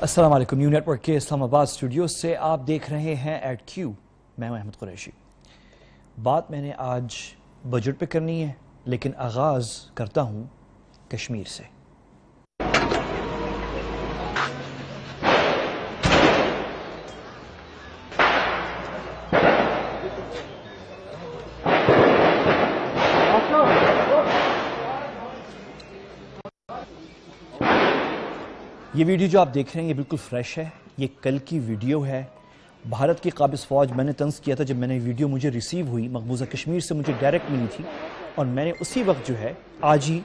السلام علیکم۔ New net work کے اسلام آباد اسٹوڈیو سے آپ دیکھ رہے ہیں ایٹ کیو۔ میں احمد قریشی۔ بات میں نے آج بجٹ پہ کرنی ہے، لیکن آغاز کرتا ہوں کشمیر سے۔ یہ ویڈیو جو آپ دیکھ رہے ہیں یہ بالکل فریش ہے، یہ کل کی ویڈیو ہے۔ بھارت کی قابض فوج، میں نے طنز کیا تھا جب میں نے ویڈیو مجھے ریسیو ہوئی، مقبوضہ کشمیر سے مجھے ڈائریکٹ ملی تھی، اور میں نے اسی وقت جو ہے آج ہی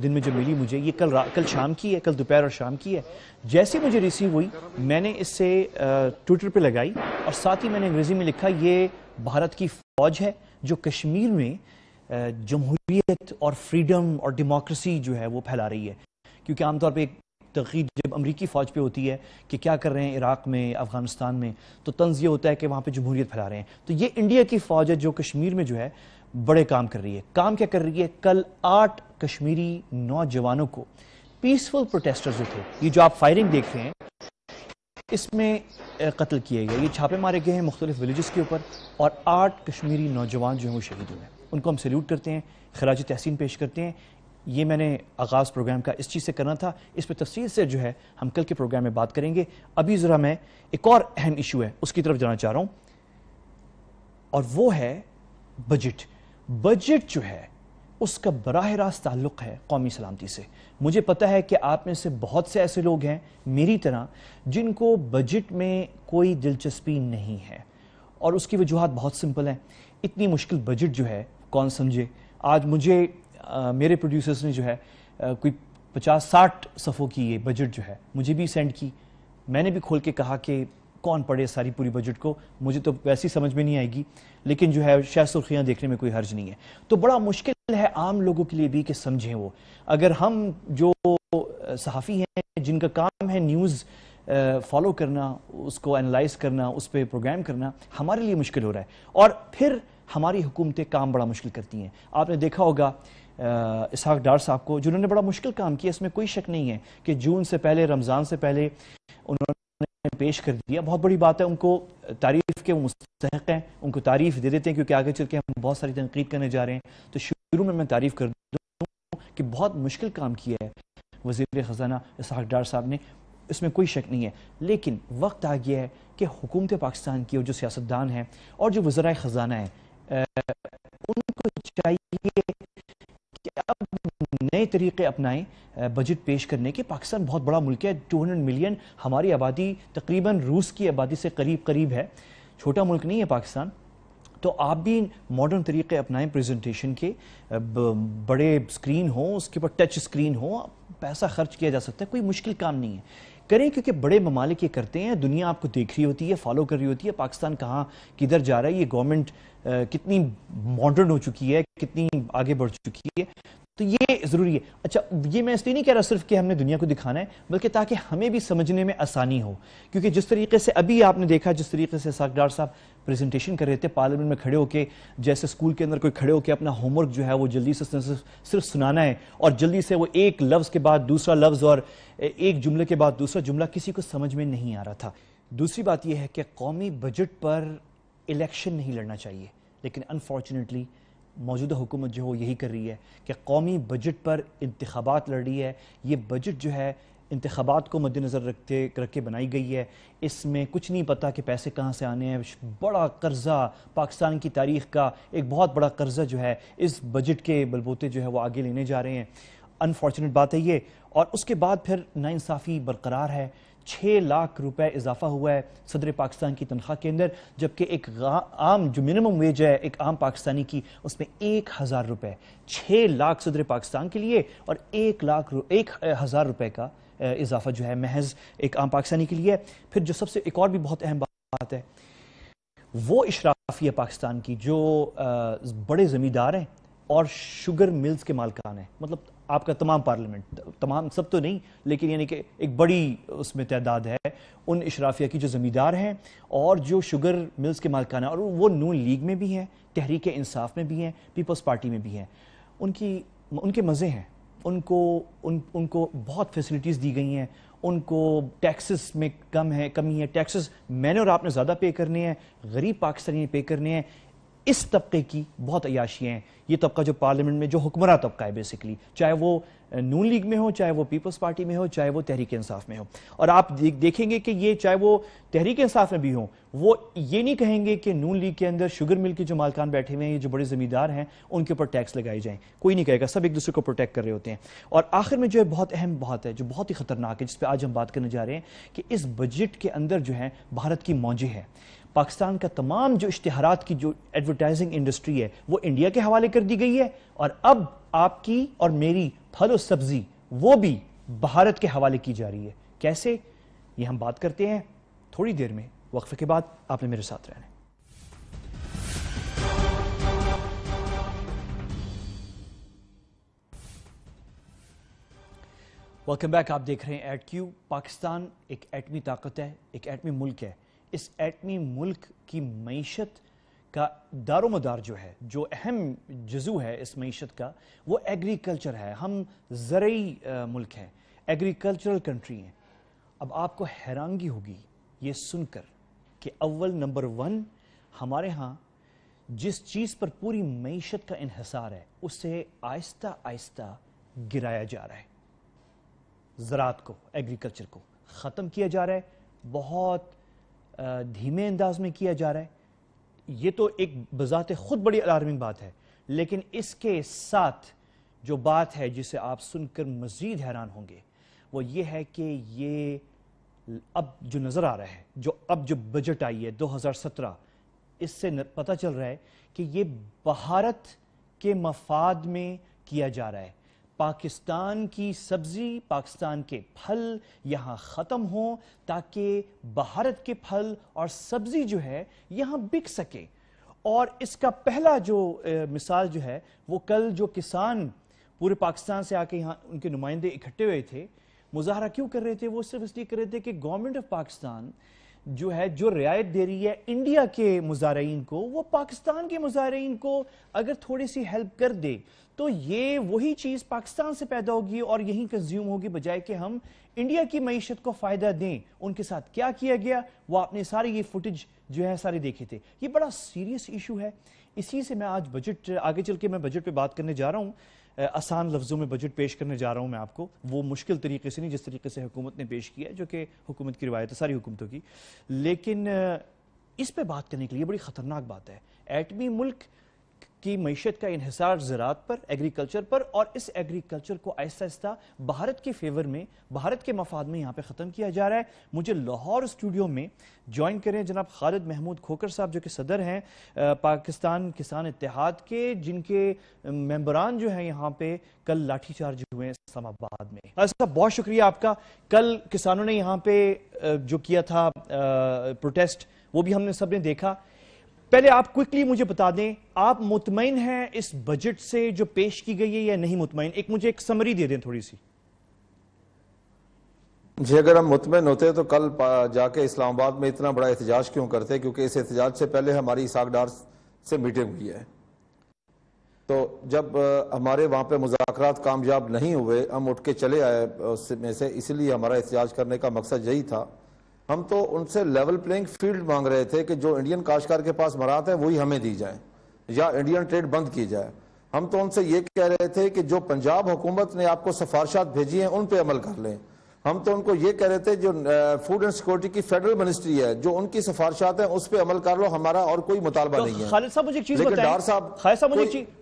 دن میں جو ملی مجھے، یہ کل شام کی ہے، کل دوپہر اور شام کی ہے۔ جیسے مجھے ریسیو ہوئی میں نے اس سے ٹویٹر پہ لگائی، اور ساتھ ہی میں نے انگریزی میں لکھا یہ بھارت کی فوج ہے جو کشمیر میں جمہوریت اور فریڈم اور ڈیموکریسی جو ہے وہ پھیلا رہی ہے۔ کیونکہ عام طور پہ ایک تنقید جب امریکی فوج پہ ہوتی ہے کہ کیا کر رہے ہیں عراق میں، افغانستان میں، تو طنز یہ ہوتا ہے کہ وہاں پہ جمہوریت پھیلا رہے ہیں۔ تو یہ انڈیا کی فوج ہے جو کشمیر میں جو ہے بڑے کام کر رہی ہے۔ کام کیا کر رہی ہے؟ کل 8 کشمیری نوجوانوں کو، پیسفل پروٹیسٹرز جو تھے، یہ جو آپ فائرنگ دیکھ رہے ہیں اس میں قتل کیے گئے، یہ چھاپے مارے گئے ہیں مختلف ولیجز کے اوپر، اور 8 کشمیری نوجوان جو ہیں وہ شہید ہوئے ہیں۔ ان کو ہم سیلیوٹ کرتے ہیں، خراج تحسین پیش کرتے ہیں۔ یہ میں نے آغاز پروگرام کا اس چیز سے کرنا تھا، اس پہ تفصیل سے جو ہے ہم کل کے پروگرام میں بات کریں گے۔ ابھی ذرا میں ایک اور اہم ایشو ہے اس کی طرف جانا چاہ رہا ہوں، اور وہ ہے بجٹ۔ بجٹ جو ہے اس کا براہ راست تعلق ہے قومی سلامتی سے۔ مجھے پتہ ہے کہ آپ میں سے بہت سے ایسے لوگ ہیں میری طرح جن کو بجٹ میں کوئی دلچسپی نہیں ہے، اور اس کی وجوہات بہت سمپل ہیں۔ اتنی مشکل بجٹ جو ہے کون سمجھے؟ آج مجھے میرے پروڈیوسرز نے جو ہے کوئی 50-60 صفحوں کی یہ بجٹ جو ہے مجھے بھی سینڈ کی۔ میں نے بھی کھول کے کہا کہ کون پڑھے ساری پوری بجٹ کو، مجھے تو ویسی سمجھ میں نہیں آئے گی، لیکن جو ہے شاید سرخیاں دیکھنے میں کوئی حرج نہیں ہے۔ تو بڑا مشکل ہے عام لوگوں کے لیے بھی کہ سمجھیں وہ۔ اگر ہم جو صحافی ہیں جن کا کام ہے نیوز فالو کرنا، اس کو انالائز کرنا، اس پہ پروگرام کرنا، ہمارے لیے مشکل ہو رہا ہے، اور پھر ہماری حکومتیں کام بڑا مشکل کرتی ہیں۔ آپ نے دیکھا ہوگا اسحاق ڈار صاحب کو، جنہوں نے بڑا مشکل کام کیا، اس میں کوئی شک نہیں ہے کہ جون سے پہلے، رمضان سے پہلے انہوں نے پیش کر دیا۔ بہت بڑی بات ہے، ان کو تعریف کے مستحق ہیں، ان کو تعریف دے دیتے ہیں، کیونکہ آگے چل کے ہم بہت ساری تنقید کرنے جا رہے ہیں۔ تو شروع میں تعریف کر دوں کہ بہت مشکل کام کیا ہے وزیر خزانہ اسحاق ڈار صاحب نے، اس میں کوئی شک نہیں ہے۔ لیکن وقت آ گیا ہے کہ حکومت پاکستان کی اور جو سیاستدان ہیں اور جو وزرائے خزانہ ہیں ان کو چاہیے کہ اب نئے طریقے اپنائیں بجٹ پیش کرنے کے۔ پاکستان بہت بڑا ملک ہے، 200 ملین، ہماری آبادی تقریباً روس کی آبادی سے قریب ہے، چھوٹا ملک نہیں ہے پاکستان۔ تو آپ بھی ماڈرن طریقے اپنائیں پریزنٹیشن کے، بڑے سکرین ہوں، اس کے اوپر ٹچ سکرین ہوں، پیسہ خرچ کیا جا سکتا ہے، کوئی مشکل کام نہیں ہے، کریں، کیونکہ بڑے ممالک یہ کرتے ہیں، دنیا آپ کو دیکھ رہی ہوتی ہے، فالو کر رہی ہوتی ہے، پاکستان کہاں کدھر جا رہا ہے، یہ گورنمنٹ کتنی ماڈرن ہو چکی ہے، کتنی آگے بڑھ چکی ہے۔ تو یہ ضروری ہے۔ اچھا، یہ میں اس لیے نہیں کہہ رہا صرف کہ ہم نے دنیا کو دکھانا ہے، بلکہ تاکہ ہمیں بھی سمجھنے میں آسانی ہو، کیونکہ جس طریقے سے ابھی آپ نے دیکھا، جس طریقے سے اسحاق ڈار صاحب پریزنٹیشن کر رہے تھے پارلیمنٹ میں کھڑے ہو کے، جیسے اسکول کے اندر کوئی کھڑے ہو کے اپنا ہوم ورک جو ہے وہ جلدی سے صرف سنانا ہے، اور جلدی سے وہ ایک لفظ کے بعد دوسرا لفظ اور ایک جملے کے بعد دوسرا جملہ، کسی کو سمجھ میں نہیں آ رہا تھا۔ دوسری بات یہ ہے کہ قومی بجٹ پر الیکشن نہیں لڑنا چاہیے، لیکن انفارچونیٹلی موجودہ حکومت جو ہے وہ یہی کر رہی ہے کہ قومی بجٹ پر انتخابات لڑ رہی ہے۔ یہ بجٹ جو ہے انتخابات کو مد نظر رکھ کے بنائی گئی ہے، اس میں کچھ نہیں پتا کہ پیسے کہاں سے آنے ہیں۔ بڑا قرضہ، پاکستان کی تاریخ کا ایک بہت بڑا قرضہ جو ہے اس بجٹ کے بلبوتے جو ہے وہ آگے لینے جا رہے ہیں۔ انفارچونیٹ بات ہے یہ، اور اس کے بعد پھر ناانصافی برقرار ہے۔ 6 لاکھ روپے اضافہ ہوا ہے صدر پاکستان کی تنخواہ کے اندر، جبکہ ایک عام جو منیمم ویج ہے ایک عام پاکستانی کی، اس میں 1000 روپے، 6 لاکھ صدر پاکستان کے لیے، اور 1000 روپے کا اضافہ جو ہے محض ایک عام پاکستانی کے لیے۔ پھر جو سب سے ایک اور بھی بہت اہم بات ہے، وہ اشرافیہ پاکستان کی جو بڑے زمیندار ہیں اور شوگر ملز کے مالکان ہیں، مطلب آپ کا تمام پارلیمنٹ، تمام سب تو نہیں لیکن یعنی کہ ایک بڑی اس میں تعداد ہے ان اشرافیہ کی جو زمیندار ہیں اور جو شوگر ملز کے مالکان ہیں، اور وہ نون لیگ میں بھی ہیں، تحریک انصاف میں بھی ہیں، پیپلز پارٹی میں بھی ہیں۔ ان کے مزے ہیں، ان کو بہت فیسلٹیز دی گئی ہیں، ان کو ٹیکسز میں کمی ہے، ٹیکسز میں نے اور آپ نے زیادہ پے کرنے ہیں، غریب پاکستانی پے کرنے ہیں. اس طبقے کی بہت عیاشیاں ہیں. یہ طبقہ جو پارلیمنٹ میں جو حکمراں طبقہ ہے بیسیکلی، چاہے وہ نون لیگ میں ہو، چاہے وہ پیپلز پارٹی میں ہو، چاہے وہ تحریک انصاف میں ہو. اور آپ دیکھیں گے کہ یہ چاہے وہ تحریک انصاف میں بھی ہوں، وہ یہ نہیں کہیں گے کہ نون لیگ کے اندر شوگر مل کے جو مالکان بیٹھے ہوئے ہیں، یہ جو بڑے زمیندار ہیں، ان کے اوپر ٹیکس لگائی جائیں. کوئی نہیں کہے گا، سب ایک دوسرے کو پروٹیکٹ کر رہے ہوتے ہیں. اور آخر میں جو ہے بہت اہم بات ہے، جو بہت ہی خطرناک ہے، جس پہ آج ہم بات کرنے جا رہے ہیں، کہ اس بجٹ کے اندر جو ہے بھارت کی موجیں ہے. پاکستان کا تمام جو اشتہارات کی جو ایڈورٹائزنگ انڈسٹری ہے وہ انڈیا کے حوالے کر دی گئی ہے، اور اب آپ کی اور میری پھل و سبزی وہ بھی بھارت کے حوالے کی جا رہی ہے. کیسے؟ یہ ہم بات کرتے ہیں تھوڑی دیر میں، وقفے کے بعد. آپ نے میرے ساتھ رہنا ہے. Welcome back. آپ دیکھ رہے ہیں ایٹ کیو. پاکستان ایک ایٹمی طاقت ہے، ایک ایٹمی ملک ہے. اس ایٹمی ملک کی معیشت کا دار و مدار جو ہے، جو اہم جزو ہے اس معیشت کا، وہ ایگریکلچر ہے. ہم زرعی ملک ہیں، ایگریکلچرل کنٹری ہیں. اب آپ کو حیرانگی ہوگی یہ سن کر کہ اول نمبر 1 ہمارے ہاں جس چیز پر پوری معیشت کا انحصار ہے اسے آہستہ آہستہ گرایا جا رہا ہے. زراعت کو، ایگریکلچر کو ختم کیا جا رہا ہے، بہت دھیمے انداز میں کیا جا رہا ہے. یہ تو ایک بذات خود بڑی الارمنگ بات ہے، لیکن اس کے ساتھ جو بات ہے جسے آپ سن کر مزید حیران ہوں گے وہ یہ ہے کہ یہ اب جو نظر آ رہا ہے، اب جو بجٹ آئی ہے 2017، اس سے پتہ چل رہا ہے کہ یہ بھارت کے مفاد میں کیا جا رہا ہے. پاکستان کی سبزی، پاکستان کے پھل یہاں ختم ہوں تاکہ بھارت کے پھل اور سبزی جو ہے یہاں بک سکے. اور اس کا پہلا جو مثال جو ہے وہ کل جو کسان پورے پاکستان سے آ کے یہاں ان کے نمائندے اکٹھے ہوئے تھے، مظاہرہ کیوں کر رہے تھے؟ وہ صرف اس لیے کر رہے تھے کہ گورنمنٹ آف پاکستان جو ہے جو رعایت دے رہی ہے انڈیا کے مزارعین کو، وہ پاکستان کے مزارعین کو اگر تھوڑی سی ہیلپ کر دے تو یہ وہی چیز پاکستان سے پیدا ہوگی اور یہیں کنزیوم ہوگی، بجائے کہ ہم انڈیا کی معیشت کو فائدہ دیں. ان کے ساتھ کیا کیا گیا وہ آپ نے سارے یہ فوٹیج جو ہے سارے دیکھے تھے. یہ بڑا سیریس ایشو ہے. اسی سے میں آج بجٹ آگے چل کے میں بجٹ پہ بات کرنے جا رہا ہوں. آسان لفظوں میں بجٹ پیش کرنے جا رہا ہوں میں آپ کو، وہ مشکل طریقے سے نہیں جس طریقے سے حکومت نے پیش کیا ہے، جو کہ حکومت کی روایت ہے ساری حکومتوں کی. لیکن اس پہ بات کرنے کے لیے بڑی خطرناک بات ہے. ایٹمی ملک کی معیشت کا انحصار زراعت پر، ایگریکلچر پر، اور اس ایگریکلچر کو آہستہ آہستہ بھارت کے فیور میں، بھارت کے مفاد میں یہاں پہ ختم کیا جا رہا ہے. مجھے لاہور اسٹوڈیو میں جوائن کریں جناب خالد محمود کھوکر صاحب، جو کہ صدر ہیں پاکستان کسان اتحاد کے، جن کے ممبران جو ہیں یہاں پہ کل لاٹھی چارج ہوئے ہیں اسلام آباد میں. صاحب بہت شکریہ آپ کا. کل کسانوں نے یہاں پہ جو کیا تھا پروٹیسٹ، وہ بھی ہم نے سب نے دیکھا. پہلے آپ کوئکلی مجھے بتا دیں، آپ مطمئن ہیں اس بجٹ سے جو پیش کی گئی ہے یا نہیں مطمئن؟ مجھے ایک سمری دے دیں تھوڑی سی. جی اگر ہم مطمئن ہوتے تو کل جا کے اسلام آباد میں اتنا بڑا احتجاج کیوں کرتے؟ کیونکہ اس احتجاج سے پہلے ہماری اسحاق ڈار سے میٹنگ ہوئی ہے. تو جب ہمارے وہاں پہ مذاکرات کامیاب نہیں ہوئے، ہم اٹھ کے چلے آئے اس میں سے. اس لیے ہمارا احتجاج کرنے کا مقصد یہی تھا. ہم تو ان سے لیول پلینگ فیلڈ مانگ رہے تھے کہ جو انڈین کاشتکار کے پاس مراعات ہے وہی ہمیں دی جائیں یا انڈین ٹریڈ بند کی جائے. ہم تو ان سے یہ کہہ رہے تھے کہ جو پنجاب حکومت نے آپ کو سفارشات بھیجی ہیں ان پہ عمل کر لیں. ہم تو ان کو یہ کہہ رہے تھے جو فوڈ اینڈ سیکورٹی کی فیڈرل منسٹری ہے، جو ان کی سفارشات ہیں اس پہ عمل کر لو، ہمارا اور کوئی مطالبہ نہیں ہے. خالد صاحب مجھے ایک چیز بتائیں، خالد صاحب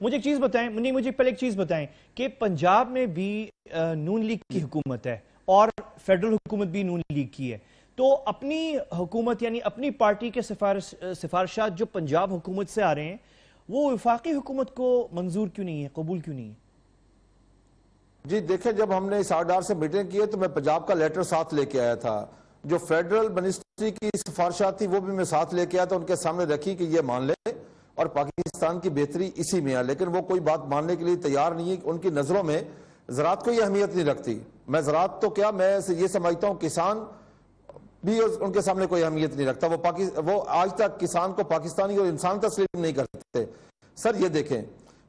مجھے ایک چیز بتائیں، مجھے پہلے ایک چیز بتائیں کہ پنجاب میں بھی نون لیگ کی حکومت ہے اور فیڈرل حکومت بھی نون لیگ کی ہے، تو اپنی حکومت یعنی اپنی پارٹی کے سفارشات جو پنجاب حکومت سے آ رہے ہیں وہ وفاقی حکومت کو منظور کیوں نہیں ہے، قبول کیوں نہیں ہے؟ جی دیکھیں، جب ہم نے اسحاق ڈار سے میٹنگ کی ہے تو میں پنجاب کا لیٹر ساتھ لے کے آیا تھا. جو فیڈرل منسٹری کی سفارشات تھی وہ بھی میں ساتھ لے کے آیا تھا، ان کے سامنے رکھی کہ یہ مان لیں اور پاکستان کی بہتری اسی میں ہے. لیکن وہ کوئی بات ماننے کے لیے تیار نہیں ہے. ان کی نظروں میں زراعت کو یہ اہمیت نہیں رکھتی. میں زراعت تو کیا، میں یہ سمجھتا ہوں کسان بھی ان کے سامنے کوئی اہمیت نہیں رکھتا. وہ آج تک کسان کو پاکستانی اور انسان تسلیم نہیں کرتے. سر یہ دیکھیں،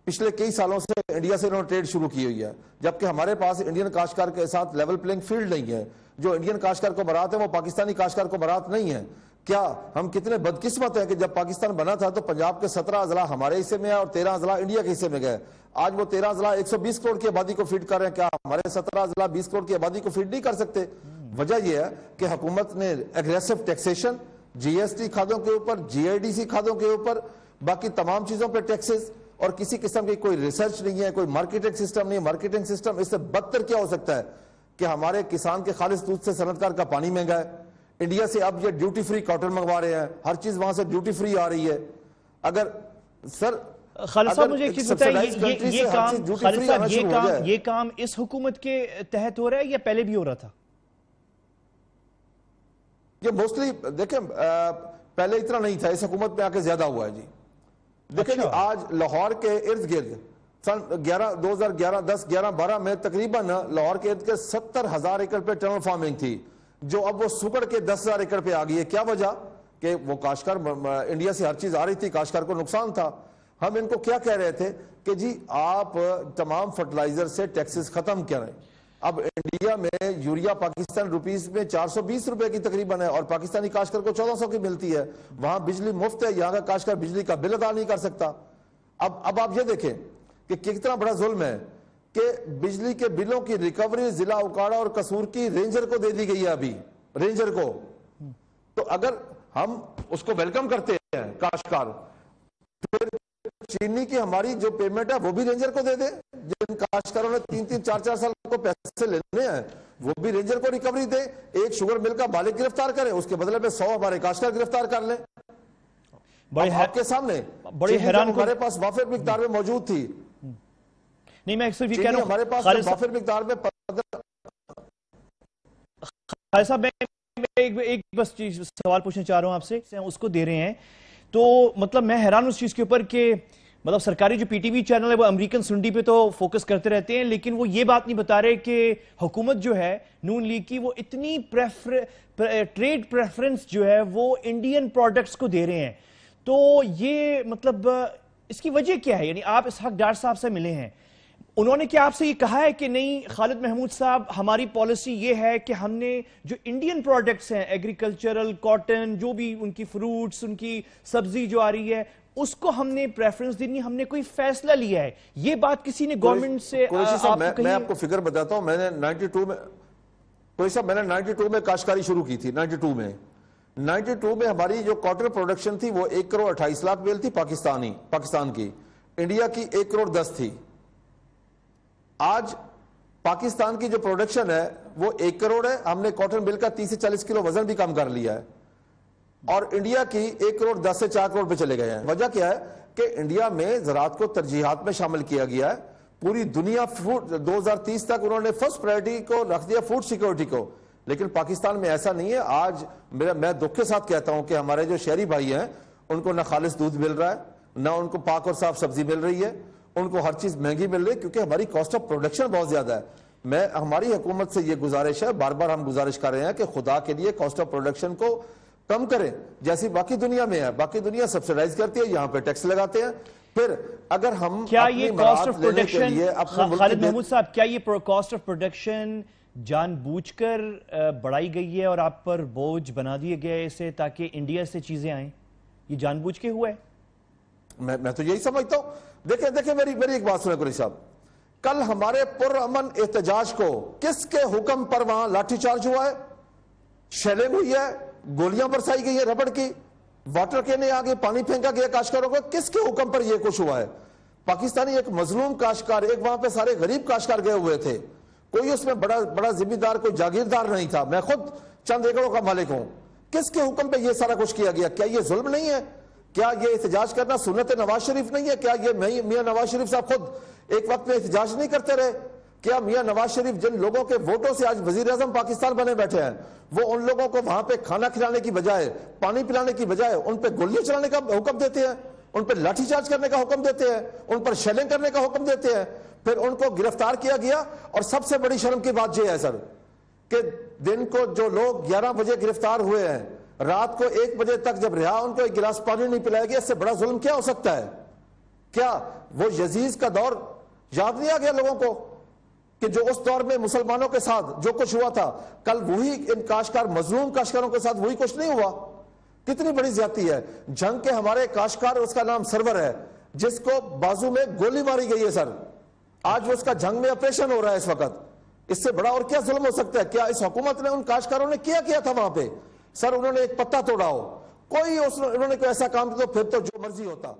پچھلے کئی سالوں سے انڈیا سے انہوں نے ٹریڈ شروع کی ہوئی ہے، جبکہ ہمارے پاس انڈین کاشتکار کے ساتھ لیول پلینگ فیلڈ نہیں ہے. جو انڈین کاشتکار کو برات ہے وہ پاکستانی کاشتکار کو برات نہیں ہے. کیا ہم کتنے بدقسمت ہیں کہ جب پاکستان بنا تھا تو پنجاب کے 17 اضلاع ہمارے حصے میں ہے اور 13 اضلاع انڈیا کے حصے میں گئے. آج وہ 13 اضلاع 120 کروڑ کی آبادی کو فیڈ کر رہے ہیں. کیا ہمارے 17 اضلاع 20 کروڑ کی آبادی کو فیڈ نہیں کر سکتے؟ وجہ یہ ہے کہ حکومت نے ایگریسو ٹیکسیشن، جی ایس ٹی کھادوں کے اوپر، جی آئی ڈی سی کھادوں کے اوپر، باقی تمام چیزوں پہ ٹیکسز، اور کسی قسم کی کوئی ریسرچ نہیں ہے، کوئی مارکیٹنگ سسٹم نہیں. مارکیٹنگ سسٹم اس سے بدتر کیا ہو سکتا ہے کہ ہمارے کسان کے خالص دودھ سے صنعتکار کا پانی مہنگا ہے. انڈیا سے اب یہ ڈیوٹی فری کاٹن منگوا رہے ہیں، ہر چیز وہاں سے ڈیوٹی فری آ رہی ہے. اگر سر خالد صاحب مجھے ایک چیز بتائیں، یہ کام اس حکومت کے تحت ہو رہا ہے یا پہلے بھی ہو رہا تھا؟ یہ موسٹلی دیکھیں پہلے اتنا نہیں تھا، اس حکومت میں آ کے زیادہ ہوا ہے جی. دیکھیں جی آج لاہور کے ارد گرد سن 2011 10 11 12 میں تقریباً لاہور کے ارد گرد 70,000 ایکڑ پہ ٹنل فارمنگ تھی، جو اب وہ سکڑ کے 10,000 ایکڑ پہ آ گئی ہے. کیا وجہ؟ کہ وہ کاشتکار انڈیا سے ہر چیز آ رہی تھی، کاشتکار کو نقصان تھا. ہم ان کو کیا کہہ رہے تھے کہ جی آپ تمام فرٹیلائزر سے ٹیکسز ختم کریں. اب انڈیا میں یوریا پاکستان روپیز میں 420 روپے کی تقریباً ہے اور پاکستانی کاشتکار کو 1400 کی ملتی ہے. وہاں بجلی مفت ہے، یہاں کا کاشتکار بجلی کا بل ادا نہیں کر سکتا. اب آپ یہ دیکھیں کہ کتنا بڑا ظلم ہے کہ بجلی کے بلوں کی ریکوری ضلع اکاڑا اور قصور کی رینجر کو دے دی گئی ہے. ابھی رینجر کو، تو اگر ہم اس کو ویلکم کرتے ہیں کاشتکار، پھر چینی کی ہماری جو پیمنٹ ہے وہ بھی رینجر کو دے دے. جن کاشتکاروں نے 3 4 سال کو پیسے لینے ہیں وہ بھی رینجر کو ریکوری دے. ایک شوگر مل کا مالک گرفتار کرے، اس کے بدلے میں 100 ہمارے کاشتکار گرفتار کر لیں. آپ کے سامنے بڑے حیران ہمارے پاس وافر مقدار میں موجود تھی. نہیں میں اکثر یہ کہہ رہا ہوں ہمارے پاس وافر مقدار میں خالد صاحب میں ایک بس سوال پوچھنا چاہ رہا ہوں آپ سے، اس کو دے رہے ہیں تو مطلب میں حیران ہوں اس چیز کے اوپر کہ مطلب سرکاری جو پی ٹی وی چینل ہے وہ امریکن سنڈی پہ تو فوکس کرتے رہتے ہیں، لیکن وہ یہ بات نہیں بتا رہے کہ حکومت جو ہے نون لیگ کی وہ اتنی ٹریڈ پریفرنس جو ہے وہ انڈین پروڈکٹس کو دے رہے ہیں. تو یہ مطلب اس کی وجہ کیا ہے؟ یعنی آپ اسحاق ڈار صاحب سے ملے ہیں، انہوں نے کیا آپ سے یہ کہا ہے کہ نہیں خالد محمود صاحب ہماری پالیسی یہ ہے کہ ہم نے جو انڈین پروڈکٹس ہیں ایگریکلچرل، کاٹن، جو بھی ان کی فروٹس، ان کی سبزی جو آ رہی ہے اس کو ہم نے پریفرنس دینی، ہم نے کوئی فیصلہ لیا ہے؟ یہ بات کسی نے گورنمنٹ سے میں آپ کو فگر بتاتا ہوں. میں نے 92 میں کاشتکاری شروع کی تھی. 92 میں ہماری جو کاٹن پروڈکشن تھی وہ 1 کروڑ 28 لاکھ بیل تھی پاکستان کی. انڈیا کی 1 کروڑ 10 تھی. آج پاکستان کی جو پروڈکشن ہے وہ 1 کروڑ ہے. ہم نے کاٹن بیل کا 30 سے 40 کلو وزن بھی کم کر لیا ہے اور انڈیا کی 1 کروڑ 10 سے 4 کروڑ پہ چلے گئے ہیں. وجہ کیا ہے کہ انڈیا میں زراعت کو ترجیحات میں شامل کیا گیا ہے. پوری دنیا 2030 تک انہوں نے فرسٹ پرائرٹی کو رکھ دیا فوڈ سیکورٹی کو، لیکن پاکستان میں ایسا نہیں ہے. آج میں دکھ کے ساتھ کہتا ہوں کہ ہمارے جو شہری بھائی ہیں ان کو نہ خالص دودھ مل رہا ہے، نہ ان کو پاک اور صاف سبزی مل رہی ہے، ان کو ہر چیز مہنگی مل رہی ہے کیونکہ ہماری کاسٹ آف پروڈکشن بہت زیادہ ہے. ہماری حکومت سے یہ گزارش ہے، بار بار ہم گزارش کر رہے ہیں کہ خدا کے لیے کاسٹ آف پروڈکشن کو کم کریں جیسی باقی دنیا میں ہے. باقی دنیا سبسیڈائز کرتی ہے، یہاں پہ ٹیکس لگاتے ہیں. پھر اگر ہم کیا یہ کاسٹ آف پروڈکشن خالد محمود صاحب کیا یہ کاسٹ آف پروڈکشن جان بوجھ کر بڑھائی گئی ہے اور آپ پر بوجھ بنا دیے گئے اسے تاکہ انڈیا سے چیزیں آئیں؟ یہ جان بوجھ کے ہوا ہے؟ میں تو یہی سمجھتا ہوں. دیکھیں میری ایک بات سنیں قریشی صاحب، کل ہمارے پرامن احتجاج کو کس کے حکم پر وہاں لاٹھی چارج ہوا ہے؟ شیلنگ ہوئی ہے، گولیاں برسائی گئی ہے ربڑ کی، واٹر کینے آگے پانی پھینکا گیا کاشتکاروں کو. کس کے حکم پر یہ کچھ ہوا ہے؟ پاکستانی ایک مظلوم کاشتکار، ایک وہاں پہ سارے غریب کاشتکار گئے ہوئے تھے، کوئی اس میں بڑا ذمہ دار کوئی جاگیردار نہیں تھا. میں خود چند ایکڑوں کا مالک ہوں. کس کے حکم پہ یہ سارا کچھ کیا گیا؟ کیا یہ ظلم نہیں ہے؟ کیا یہ احتجاج کرنا سنت نواز شریف نہیں ہے؟ کیا یہ میاں نواز شریف صاحب خود ایک وقت میں احتجاج نہیں کرتے رہے؟ کیا میاں نواز شریف جن لوگوں کے ووٹوں سے آج وزیر اعظم پاکستان بنے بیٹھے ہیں وہ ان لوگوں کو وہاں پہ کھانا کھلانے کی بجائے، پانی پلانے کی بجائے ان پہ گولیاں چلانے کا حکم دیتے ہیں، ان پہ لاٹھی چارج کرنے کا حکم دیتے ہیں، ان پر شیلنگ کرنے کا حکم دیتے ہیں؟ پھر ان کو گرفتار کیا گیا. اور سب سے بڑی شرم کی بات یہ ہے سر کہ دن کو جو لوگ 11 بجے گرفتار ہوئے ہیں، رات کو 1 بجے تک جب رہا ان کو ایک گلاس پانی نہیں پلایا گیا. اس سے بڑا ظلم کیا ہو سکتا ہے؟ کیا وہ یزید کا دور یاد نہیں آ گیا لوگوں کو کہ جو اس دور میں مسلمانوں کے ساتھ جو کچھ ہوا تھا، کل وہی ان کاشتکار مظلوم کاشتکاروں کے ساتھ وہی کچھ نہیں ہوا؟ کتنی بڑی زیادتی ہے۔ جنگ کے ہمارے کاشتکار، اس کا نام سرور ہے، جس کو بازو میں گولی ماری گئی ہے سر، آج وہ اس کا جنگ میں آپریشن ہو رہا ہے اس وقت۔ اس سے بڑا اور کیا ظلم ہو سکتا ہے؟ کیا اس حکومت نے ان کاشتکاروں نے کیا تھا وہاں پہ؟ سر انہوں نے ایک پتا توڑا ہو، انہوں نے کوئی ایسا کام کیا تو پھر تو جو مرضی ہوتا۔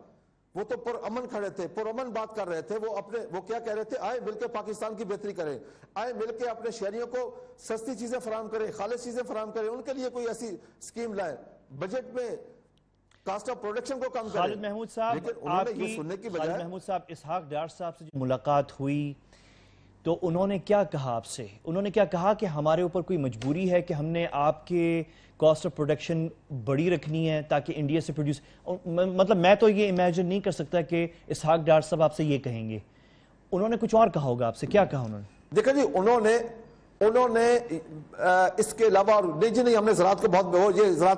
وہ تو پر امن کھڑے تھے، پر امن بات کر رہے تھے، وہ کیا کہہ رہے تھے؟ آئے مل کے پاکستان کی بہتری کریں، آئے مل کے اپنے شہریوں کو سستی چیزیں فراہم کریں، خالص چیزیں فراہم کریں، ان کے لیے کوئی ایسی اسکیم لائیں، بجٹ میں کاسٹ آف پروڈکشن کو کم کریں۔ خالد محمود صاحب، لیکن انہوں نے یہ سننے کی بجائے، خالد محمود صاحب، اسحاق ڈار صاحب سے جو ملاقات ہوئی تو انہوں نے کیا کہا آپ سے؟ انہوں نے کیا کہا کہ ہمارے اوپر کوئی مجبوری ہے کہ ہم نے آپ کے کاسٹ آف پروڈکشن بڑی رکھنی ہے تاکہ انڈیا سے پروڈیوس، مطلب میں تو یہ امیجن نہیں کر سکتا کہ اسحاق ڈار صاحب آپ سے یہ کہیں گے۔ انہوں نے کچھ اور کہا ہوگا آپ سے، کیا کہا انہوں نے؟ دیکھیں جی، انہوں نے اس کے علاوہ نہیں ہم نے زراعت کو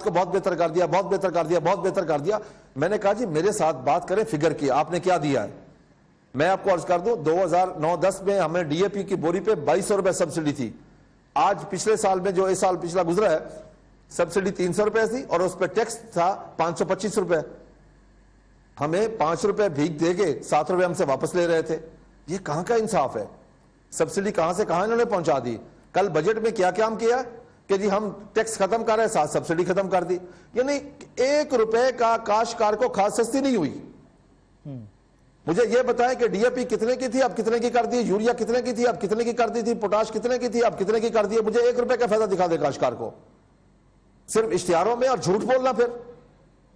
بہت بہتر کر دیا، بہت بہتر کر دیا، بہت بہتر کر دیا۔ میں نے کہا جی میرے ساتھ بات کریں فگر کی، آپ نے کیا دیا ہے؟ میں آپ کو عرض کر دوں، 2009-10 میں ہمیں ڈی اے پی کی بوری پہ 2200 روپے سبسڈی تھی۔ آج پچھلے سال میں جو اس سال پچھلا گزرا ہے، سبسڈی 300 روپے تھی اور اس پہ ٹیکس تھا 525 روپے۔ ہمیں 5 روپے بھیگ دے کے 7 روپے ہم سے واپس لے رہے تھے۔ یہ کہاں کا انصاف ہے؟ سبسڈی کہاں سے کہاں انہوں نے پہنچا دی۔ کل بجٹ میں کیا کام کیا کہ جی ہم ٹیکس ختم کر رہے ہیں، ساتھ سبسڈی ختم کر دی۔ یعنی 1 روپے کا کاشتکار کو کھاد سستی نہیں ہوئی۔ مجھے یہ بتائیں کہ ڈی اے پی کتنے کی تھی، اب کتنے کی کر دی؟ یوریا کتنے کی تھی، اب کتنے کی کر دی تھی؟ پوٹاش کتنے کی تھی، اب کتنے کی کر دی؟ مجھے 1 روپے کا فائدہ دکھا دے کاشتکار کو، صرف اشتہاروں میں اور جھوٹ بولنا، پھر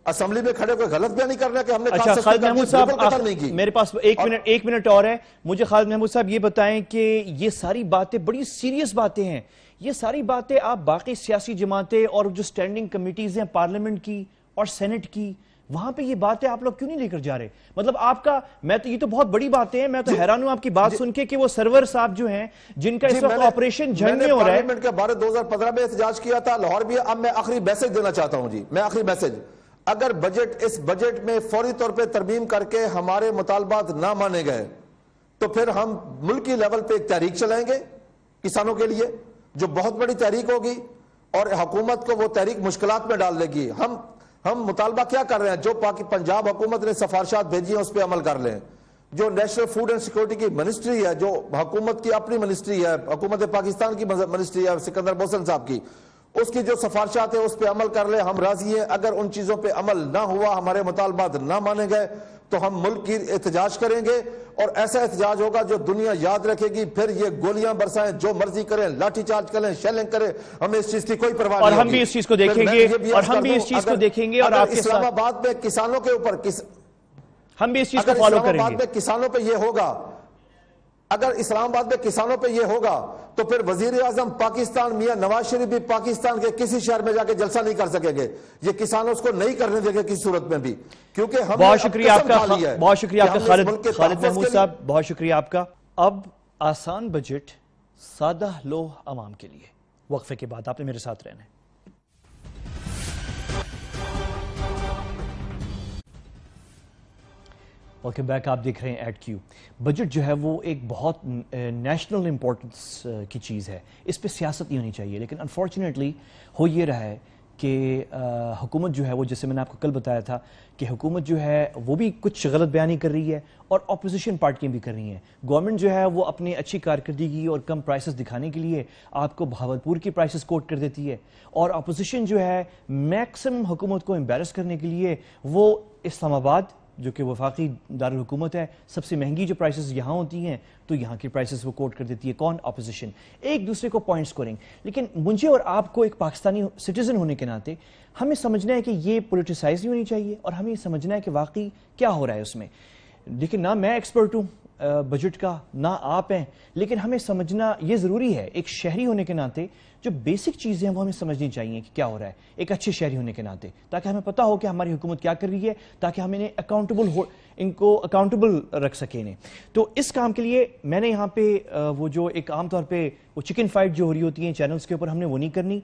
اسمبلی میں کھڑے کوئی غلط بیانی کرنا کہ ہم نے اچھا خالد محمود صاحب، میرے پاس ایک منٹ اور ہے، مجھے خالد محمود صاحب یہ بتائیں کہ یہ ساری باتیں بڑی سیریس باتیں ہیں، یہ ساری باتیں آپ باقی سیاسی جماعتیں اور جو سٹینڈنگ کمیٹیز ہیں پارلیمنٹ کی اور سینٹ کی، وہاں پہ یہ باتیں آپ لوگ کیوں نہیں لے کر جا رہے؟ مطلب آپ کا، یہ تو بہت بڑی باتیں ہیں، میں تو حیران ہوں آپ کی بات سن کے کہ وہ سرور صاحب جو ہیں جن کا اس وقت آپریشن جنگ میں ہو رہا ہے۔ پارلیمنٹ کے بارے 2015 میں احتجاج کیا تھا لاہور بھی۔ اب میں آخری میسج دینا چاہتا ہوں جی، میں آخری میسج، اگر اس بجٹ میں فوری طور پہ ترمیم کر کے ہمارے مطالبات نہ مانے گئے تو پھر ہم ملکی لیول پہ ایک تحریک چلائیں گے کسانوں کے لیے، جو بہت بڑی تحریک ہوگی اور حکومت کو وہ تحریک مشکلات میں ڈال دے گی۔ ہم مطالبہ کیا کر رہے ہیں؟ جو پنجاب حکومت نے سفارشات بھیجی ہیں اس پہ عمل کر لیں۔ جو نیشنل فوڈ اینڈ سیکورٹی کی منسٹری ہے، جو حکومت کی اپنی منسٹری ہے، حکومت پاکستان کی منسٹری ہے سکندر محسن صاحب کی، اس کی جو سفارشات ہیں اس پہ عمل کر لیں، ہم راضی ہیں۔ اگر ان چیزوں پہ عمل نہ ہوا، ہمارے مطالبات نہ مانے گئے تو ہم ملک کی احتجاج کریں گے، اور ایسا احتجاج ہوگا جو دنیا یاد رکھے گی۔ پھر یہ گولیاں برسائیں، جو مرضی کریں، لاٹھی چارج کریں، شیلنگ کریں، ہمیں اس چیز کی کوئی پرواہ نہیں اور ہوگی۔ ہم بھی اس چیز کو دیکھیں گے، اور ہم بھی اس چیز کو دیکھیں گے، اور آپ کے اسلام آباد میں کسانوں کے اوپر ہم بھی اس چیز کو فالو کریں گے۔ اگر اسلام آباد میں کسانوں پہ یہ ہوگا، اگر اسلام آباد میں کسانوں پہ یہ ہوگا تو پھر وزیر اعظم پاکستان میاں نواز شریف بھی پاکستان کے کسی شہر میں جا کے جلسہ نہیں کر سکیں گے۔ یہ کسان اس کو نہیں کرنے دیں گے کسی صورت میں بھی، کیونکہ ہم بہت شکریہ آپ کا، بہت شکریہ آپ کا خالد محمود صاحب، بہت شکریہ آپ کا۔ اب آسان بجٹ سادہ لوح عوام کے لیے، وقفے کے بعد آپ نے میرے ساتھ رہنا ہے۔ ویلکم بیک، آپ دیکھ رہے ہیں ایڈ کیو۔ بجٹ جو ہے وہ ایک بہت نیشنل امپورٹنس کی چیز ہے، اس پہ سیاست نہیں ہونی چاہیے، لیکن انفارچونیٹلی ہو یہ رہا ہے کہ حکومت جو ہے وہ، جیسے میں نے آپ کو کل بتایا تھا کہ حکومت جو ہے وہ بھی کچھ غلط بیانی کر رہی ہے اور اپوزیشن پارٹیاں بھی کر رہی ہیں۔ گورنمنٹ جو ہے وہ اپنی اچھی کارکردگی اور کم پرائسز دکھانے کے لیے آپ کو بہاولپور کی پرائسز کوٹ کر دیتی ہے، اور اپوزیشن جو ہے میکسمم حکومت کو امبیرس کرنے کے لیے وہ اسلام آباد جو کہ وفاقی دارالحکومت ہے، سب سے مہنگی جو پرائسز یہاں ہوتی ہیں تو یہاں کی پرائسز وہ کوٹ کر دیتی ہے۔ کون؟ اپوزیشن، ایک دوسرے کو پوائنٹ سکورنگ۔ لیکن مجھے اور آپ کو ایک پاکستانی سٹیزن ہونے کے ناطے ہمیں سمجھنا ہے کہ یہ پولیٹیسائز نہیں ہونی چاہیے، اور ہمیں سمجھنا ہے کہ واقعی کیا ہو رہا ہے اس میں۔ لیکن نہ میں ایکسپرٹ ہوں بجٹ کا، نہ آپ ہیں، لیکن ہمیں سمجھنا یہ ضروری ہے، ایک شہری ہونے کے ناطے جو بیسک چیزیں ہیں وہ ہمیں سمجھنی چاہیے کہ کیا ہو رہا ہے، ایک اچھے شہری ہونے کے ناطے، تاکہ ہمیں پتہ ہو کہ ہماری حکومت کیا کر رہی ہے، تاکہ ہم ان کو اکاؤنٹیبل رکھ سکیں انہیں۔ تو اس کام کے لیے میں نے یہاں پہ وہ جو ایک عام طور پہ وہ چکن فائٹ جو ہو رہی ہوتی ہیں چینلز کے اوپر، ہم نے وہ نہیں کرنی۔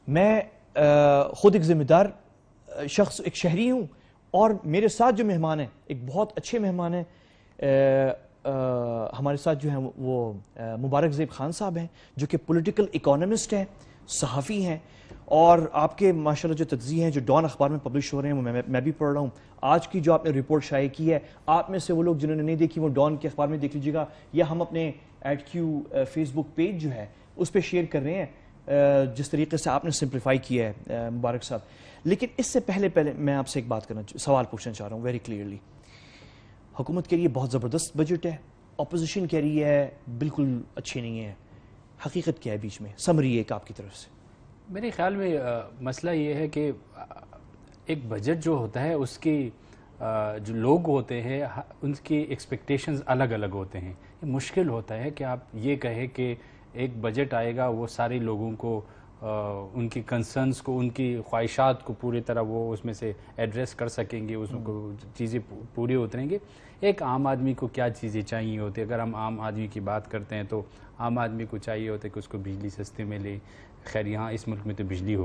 میں خود ایک ذمہ دار شخص، ایک شہری ہوں، اور میرے ساتھ جو مہمان ہیں ایک بہت اچھے مہمان ہیں، ہمارے ساتھ جو ہیں وہ مبارک زیب خان صاحب ہیں جو کہ پولیٹیکل اکانومسٹ ہیں، صحافی ہیں، اور آپ کے ماشاءاللہ جو تجزیے ہیں جو ڈان اخبار میں پبلش ہو رہے ہیں وہ میں بھی پڑھ رہا ہوں. آج کی جو آپ نے رپورٹ شائع کی ہے، آپ میں سے وہ لوگ جنہوں نے نہیں دیکھی وہ ڈان کے اخبار میں دیکھ لیجیے گا، یا ہم اپنے @Q فیس بک پیج جو ہے اس پہ شیئر کر رہے ہیں جس طریقے سے آپ نے سمپلیفائی کیا ہے مبارک صاحب. لیکن اس سے پہلے میں آپ سے ایک بات سوال پوچھنا چاہ رہا ہوں ویری کلیئرلی. حکومت کے لیے بہت زبردست بجٹ ہے، اپوزیشن کہہ رہی ہے بالکل اچھی نہیں ہے، حقیقت کیا ہے بیچ میں؟ سمری ایک آپ کی طرف سے. میرے خیال میں مسئلہ یہ ہے کہ ایک بجٹ جو ہوتا ہے اس کی جو لوگ ہوتے ہیں ان کی ایکسپیکٹیشنز الگ الگ ہوتے ہیں. یہ مشکل ہوتا ہے کہ آپ یہ کہیں کہ ایک بجٹ آئے گا وہ سارے لوگوں کو ان کی کنسرنز کو، ان کی خواہشات کو پوری طرح وہ اس میں سے ایڈریس کر سکیں گے، اس کو چیزیں پوری اتریں گے. ایک عام آدمی کو کیا چیزیں چاہیے ہوتی ہے؟ اگر ہم عام آدمی کی بات کرتے ہیں تو عام آدمی کو چاہیے ہوتا ہے کہ اس کو بجلی سستے ملے. خیر یہاں اس ملک میں تو بجلی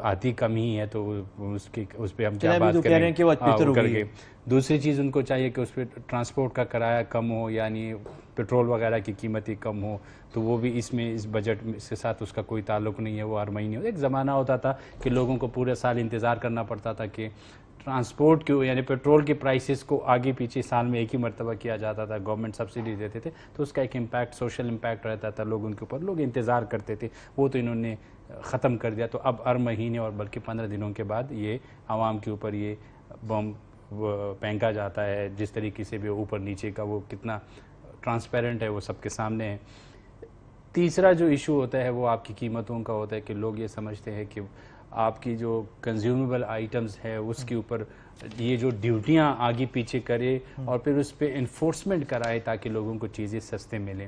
آتی کم ہی ہے تو اس پہ ہم کیا بات کریں گے. دوسری چیز ان کو چاہیے کہ اس پہ ٹرانسپورٹ کا کرایہ کم ہو، یعنی پیٹرول وغیرہ کی قیمتیں کم ہو، تو وہ بھی اس بجٹ کے ساتھ اس کا کوئی تعلق نہیں ہے. وہ ہر مہینے ایک زمانہ ہوتا تھا کہ لوگوں کو پورے سال انتظار کرنا پڑتا تھا کہ ٹرانسپورٹ کو یعنی پیٹرول کے پرائسز کو آگے پیچھے سال میں ایک ہی مرتبہ کیا جاتا تھا، گورنمنٹ سبسڈی دیتے تھے تو اس کا ایک امپیکٹ، سوشل امپیکٹ رہتا تھا لوگوں کے اوپر، لوگ انتظار کرتے تھے. وہ تو انہوں نے ختم کر دیا. تو اب ہر مہینے اور بلکہ 15 دنوں کے بعد یہ عوام کے اوپر یہ بم پھینکا جاتا ہے. جس طریقے سے بھی اوپر نیچے کا وہ کتنا ٹرانسپیرنٹ ہے وہ سب کے سامنے ہے. تیسرا جو ایشو ہوتا ہے وہ آپ کی قیمتوں کا ہوتا ہے کہ لوگ یہ سمجھتے ہیں کہ آپ کی جو کنزیومیبل آئٹمز ہے اس کے اوپر یہ جو ڈیوٹیاں آگے پیچھے کرے اور پھر اس پہ انفورسمنٹ کرائے تاکہ لوگوں کو چیزیں سستے ملیں.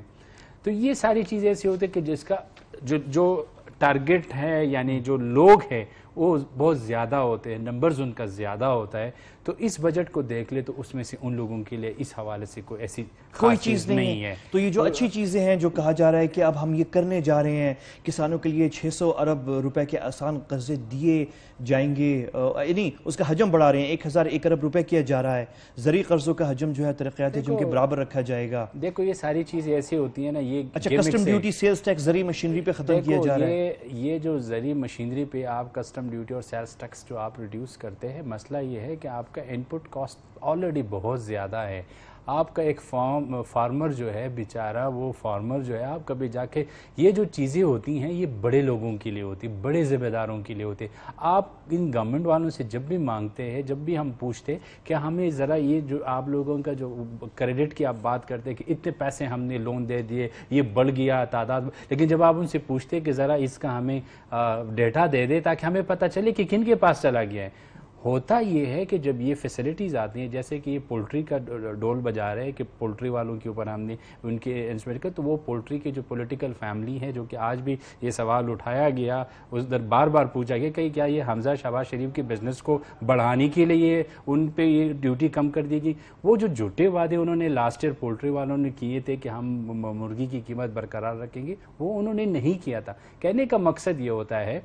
تو یہ ساری چیزیں ایسی ہوتی ہیں کہ جس کا جو ٹارگٹ ہے یعنی جو لوگ ہیں وہ بہت زیادہ ہوتے ہیں، نمبرز ان کا زیادہ ہوتا ہے. تو اس بجٹ کو دیکھ لے تو اس میں سے ان لوگوں کے لیے اس حوالے سے کوئی ایسی کوئی چیز نہیں ہے. تو یہ جو اچھی چیزیں ہیں جو کہا جا رہا ہے کہ اب ہم یہ کرنے جا رہے ہیں، کسانوں کے لیے 600 ارب روپے کے آسان قرضے دیے جائیں گے، یعنی اس کا حجم بڑھا رہے ہیں، 1001 ارب روپے کیا جا رہا ہے، زرعی قرضوں کا حجم جو ہے ترقیات حجم کے برابر رکھا جائے گا. دیکھو یہ ساری چیزیں ایسی ہوتی ہیں نا، یہ اچھا کسٹم ڈیوٹی سیلز ٹیکس زرعی مشینری پہ ختم کیا جا رہا ہے. یہ جو زرعی مشینری پہ آپ کسٹم ڈیوٹی اور سیلز ٹیکس جو آپ ریڈیوس کرتے ہیں، مسئلہ یہ ہے کہ آپ کا ان پٹ کاسٹ آلریڈی بہت زیادہ ہے. آپ کا ایک فارمر جو ہے بیچارہ، وہ فارمر جو ہے آپ کبھی جا کے یہ جو چیزیں ہوتی ہیں یہ بڑے لوگوں کے لیے ہوتی، بڑے ذمہ داروں کے لیے ہوتے. آپ ان گورنمنٹ والوں سے جب بھی مانگتے ہیں، جب بھی ہم پوچھتے کہ ہمیں ذرا یہ جو آپ لوگوں کا جو کریڈٹ کی آپ بات کرتے کہ اتنے پیسے ہم نے لون دے دیے، یہ بڑھ گیا تعداد، لیکن جب آپ ان سے پوچھتے کہ ذرا اس کا ہمیں ڈیٹا دے دے تاکہ ہمیں پتہ چلے کہ کن کے پاس چلا گیا ہے. ہوتا یہ ہے کہ جب یہ فیسلٹیز آتی ہیں، جیسے کہ یہ پولٹری کا ڈول بجا رہے ہیں کہ پولٹری والوں کے اوپر ہم نے ان کے انسپیکٹ کر، تو وہ پولٹری کی جو پولیٹیکل فیملی ہے جو کہ آج بھی یہ سوال اٹھایا گیا، اس در بار بار پوچھا گیا کہ کیا یہ حمزہ شہباز شریف کے بزنس کو بڑھانے کے لیے ان پہ یہ ڈیوٹی کم کر دی گئی. وہ جو جھوٹے وعدے انہوں نے لاسٹ ایئر پولٹری والوں نے کیے تھے کہ ہم مرغی کی قیمت برقرار رکھیں گے، وہ انہوں نے نہیں کیا تھا. کہنے کا مقصد یہ ہوتا ہے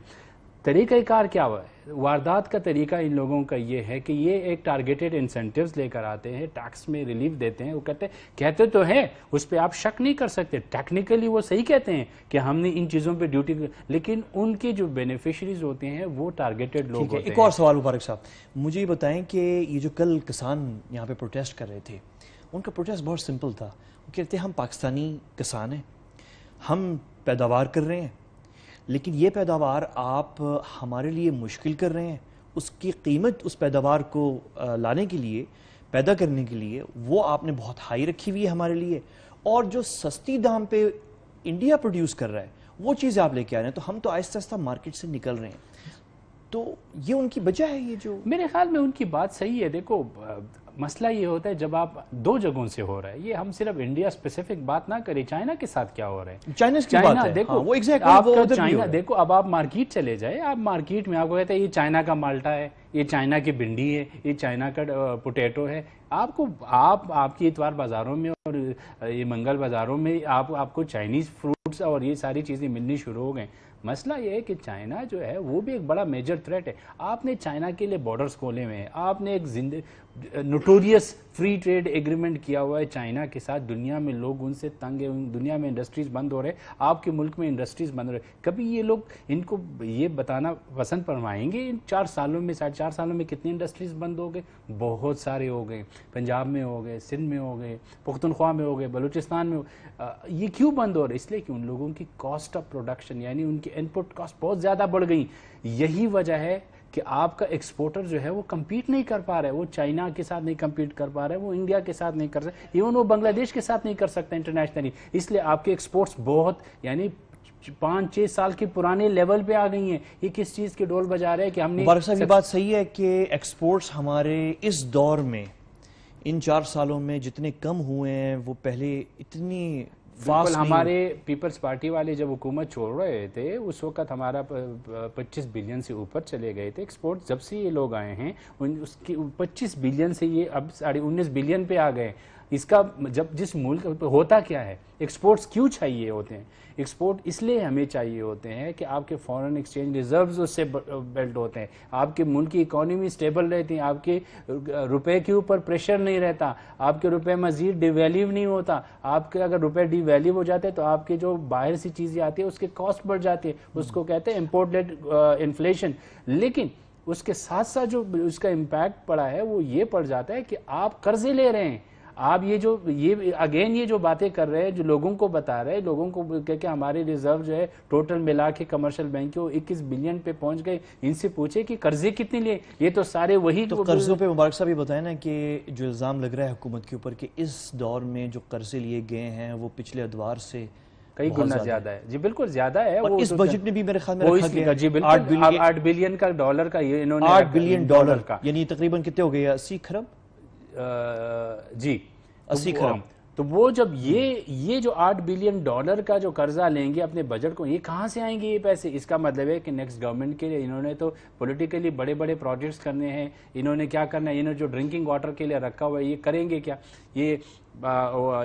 طریقہ کار کیا ہوا ہے، واردات کا طریقہ ان لوگوں کا یہ ہے کہ یہ ایک ٹارگیٹڈ انسینٹیوز لے کر آتے ہیں، ٹیکس میں ریلیف دیتے ہیں. وہ کہتے تو ہیں، اس پہ آپ شک نہیں کر سکتے، ٹیکنیکلی وہ صحیح کہتے ہیں کہ ہم نے ان چیزوں پہ ڈیوٹی، لیکن ان کے جو بینیفیشریز ہوتے ہیں وہ ٹارگیٹڈ لوگ ہوتے ہیں. ایک اور سوال مبارک صاحب، مجھے یہ بتائیں کہ یہ جو کل کسان یہاں پہ پروٹیسٹ کر رہے تھے، ان کا پروٹیسٹ بہت سمپل تھا. وہ کہتے ہیں ہم پاکستانی کسان ہیں، ہم پیداوار کر رہے ہیں، لیکن یہ پیداوار آپ ہمارے لیے مشکل کر رہے ہیں. اس کی قیمت اس پیداوار کو لانے کے لیے، پیدا کرنے کے لیے وہ آپ نے بہت ہائی رکھی ہوئی ہے ہمارے لیے، اور جو سستی دام پہ انڈیا پروڈیوس کر رہا ہے وہ چیز آپ لے کے آ رہے ہیں. تو ہم تو آہستہ آہستہ مارکیٹ سے نکل رہے ہیں. تو یہ ان کی وجہ ہے. یہ جو میرے خیال میں ان کی بات صحیح ہے. دیکھو مسئلہ یہ ہوتا ہے جب آپ دو جگہوں سے ہو رہا ہے، یہ ہم صرف انڈیا اسپیسیفک بات نہ کریں، چائنا کے ساتھ کیا ہو رہا ہے. چائنا دیکھو وہ آپ کا چائنا دیکھو، اب آپ مارکیٹ چلے جائیں، آپ مارکیٹ میں آپ کو کہتے ہیں یہ چائنا کا مالٹا ہے، یہ چائنا کی بھنڈی ہے، یہ چائنا کا پوٹیٹو ہے. آپ کو آپ کی اتوار بازاروں میں اور یہ منگل بازاروں میں آپ کو چائنیز فروٹس اور یہ ساری چیزیں ملنی شروع ہو گئیں. مسئلہ یہ ہے کہ چائنا جو ہے وہ بھی ایک بڑا میجر تھریٹ ہے. آپ نے چائنا کے لیے بارڈرز کھولے ہوئے ہیں, آپ نے ایک نوٹوریس فری ٹریڈ ایگریمنٹ کیا ہوا ہے چائنا کے ساتھ. دنیا میں لوگ ان سے تنگ ہیں, دنیا میں انڈسٹریز بند ہو رہے ہیں, آپ کے ملک میں انڈسٹریز بند ہو رہے ہیں. کبھی یہ لوگ ان کو یہ بتانا پسند فرمائیں گے ان 4 سالوں میں 4.5 سالوں میں کتنی انڈسٹریز بند ہو گئے؟ بہت سارے ہو گئے. پنجاب میں ہو گئے, سندھ میں ہو گئے, پختونخوا میں ہو گئے, بلوچستان میں یہ کیوں بند ہو رہے؟ اس لیے کہ ان لوگوں کی کاسٹ آف پروڈکشن یعنی ان کی ان پٹ کاسٹ بہت زیادہ بڑھ گئی. یہی وجہ ہے کہ آپ کا ایکسپورٹر جو ہے وہ کمپیٹ نہیں کر پا رہا ہے, وہ چائنا کے ساتھ نہیں کمپیٹ کر پا رہا ہے, وہ انڈیا کے ساتھ نہیں کر سکتا, ایون وہ بنگلہ دیش کے ساتھ نہیں کر سکتا انٹرنیشنلی. اس لیے آپ کے ایکسپورٹس بہت یعنی 5-6 سال کی پرانے لیول پہ آ گئی ہیں. یہ کس چیز کے ڈول بجا رہے ہیں کہ ہم نے مبارک صاحب یہ بات صحیح ہے کہ ایکسپورٹس ہمارے اس دور میں ان 4 سالوں میں جتنے کم ہوئے ہیں وہ پہلے اتنی بالکل. ہمارے پیپلز پارٹی والے جب حکومت چھوڑ رہے تھے اس وقت ہمارا 25 بلین سے اوپر چلے گئے تھے ایکسپورٹ. جب سے یہ لوگ آئے ہیں اس کی 25 بلین سے یہ اب 19.5 بلین پہ آ گئے. اس کا جب جس ملک ہوتا کیا ہے, ایکسپورٹس کیوں چاہیے ہوتے ہیں؟ ایکسپورٹ اس لیے ہمیں چاہیے ہوتے ہیں کہ آپ کے فورن ایکسچینج ریزروز اس سے بلڈ ہوتے ہیں, آپ کے ملک کی اکانومی سٹیبل رہتی ہے, آپ کے روپے کے اوپر پریشر نہیں رہتا, آپ کے روپے مزید ڈی ویلیو نہیں ہوتا. آپ کے اگر روپے ڈی ویلیو ہو جاتے ہیں تو آپ کے جو باہر سی چیزیں آتی ہیں اس کے کاسٹ بڑھ جاتی ہے, اس کو کہتے ہیں امپورٹ لیڈ انفلیشن. لیکن اس کے ساتھ ساتھ جو اس کا امپیکٹ پڑا ہے وہ یہ پڑ جاتا ہے کہ آپ قرضے لے رہے ہیں. آپ یہ جو باتیں کر رہے ہیں, جو لوگوں کو بتا رہے ہیں, لوگوں کو کہ ہمارے ریزرو جو ہے ٹوٹل ملا کے کمرشل بینک 21 بلین پہ پہنچ گئے. ان سے پوچھے کہ قرضے کتنے لیے, یہ تو سارے وہی. تو قرضوں پہ مبارک صاحب یہ بتائیں نا کہ جو الزام لگ رہا ہے حکومت کے اوپر کہ اس دور میں جو قرضے لیے گئے ہیں وہ پچھلے ادوار سے کئی گنا زیادہ ہے. جی بالکل زیادہ ہے. اور اس بجٹ میں بھی میرے خیال میں رکھا گیا جی بالکل 8 بلین کا ڈالر کا یہ انہوں نے 8 بلین ڈالر کا یعنی تقریباً کتنے ہو گئے 80 کھرب جی 80 کھرب. تو وہ جب یہ جو 8 بلین ڈالر کا جو قرضہ لیں گے اپنے بجٹ کو, یہ کہاں سے آئیں گے یہ پیسے؟ اس کا مطلب ہے کہ نیکسٹ گورنمنٹ کے لیے انہوں نے تو پولیٹیکلی بڑے بڑے پروجیکٹس کرنے ہیں. انہوں نے کیا کرنا ہے, انہوں نے جو ڈرنکنگ واٹر کے لیے رکھا ہوا ہے یہ کریں گے کیا؟ یہ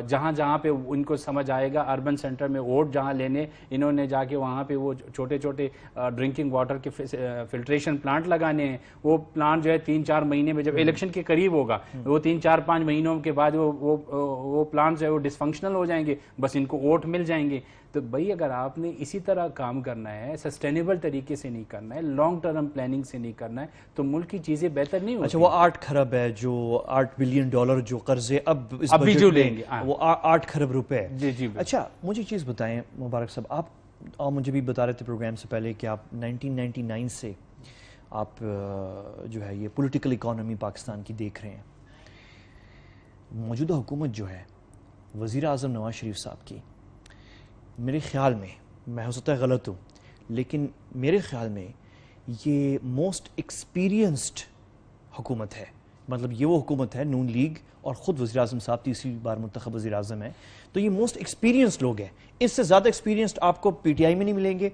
جہاں پہ ان کو سمجھ آئے گا اربن سینٹر میں ووٹ جہاں لینے, انہوں نے جا کے وہاں پہ وہ چھوٹے چھوٹے ڈرنکنگ واٹر کے فلٹریشن پلانٹ لگانے ہیں. وہ پلانٹ جو ہے 3-4 مہینے میں جب الیکشن کے قریب ہوگا وہ 3-4-5 مہینوں کے بعد وہ پلانٹ جو ہے وہ ڈس فنکشنل ہو جائیں گے, بس ان کو ووٹ مل جائیں گے. تو بھائی اگر آپ نے اسی طرح کام کرنا ہے, سسٹینیبل طریقے سے نہیں کرنا ہے, لانگ ٹرم پلاننگ سے نہیں کرنا ہے, تو ملک کی چیزیں بہتر نہیں ہوتی. اچھا وہ 8 کھرب ہے جو 8 بلین ڈالر جو قرضے اب اس ابھی جو لیں گے وہ 8 کھرب روپے. جی اچھا مجھے چیز بتائیں مبارک صاحب, آپ مجھے بھی بتا رہے تھے پروگرام سے پہلے کہ آپ 1999 سے آپ جو ہے یہ پولیٹیکل اکانومی پاکستان کی دیکھ رہے ہیں. موجودہ حکومت جو ہے وزیر اعظم نواز شریف صاحب کی, میرے خیال میں ہو سکتا ہے غلط ہوں, لیکن میرے خیال میں یہ موسٹ ایکسپیرینسڈ حکومت ہے. مطلب یہ وہ حکومت ہے, نون لیگ اور خود وزیر اعظم صاحب تیسری بار منتخب وزیر اعظم ہے, تو یہ موسٹ ایکسپیرینسڈ لوگ ہیں. اس سے زیادہ ایکسپیرینسڈ آپ کو پی ٹی آئی میں نہیں ملیں گے,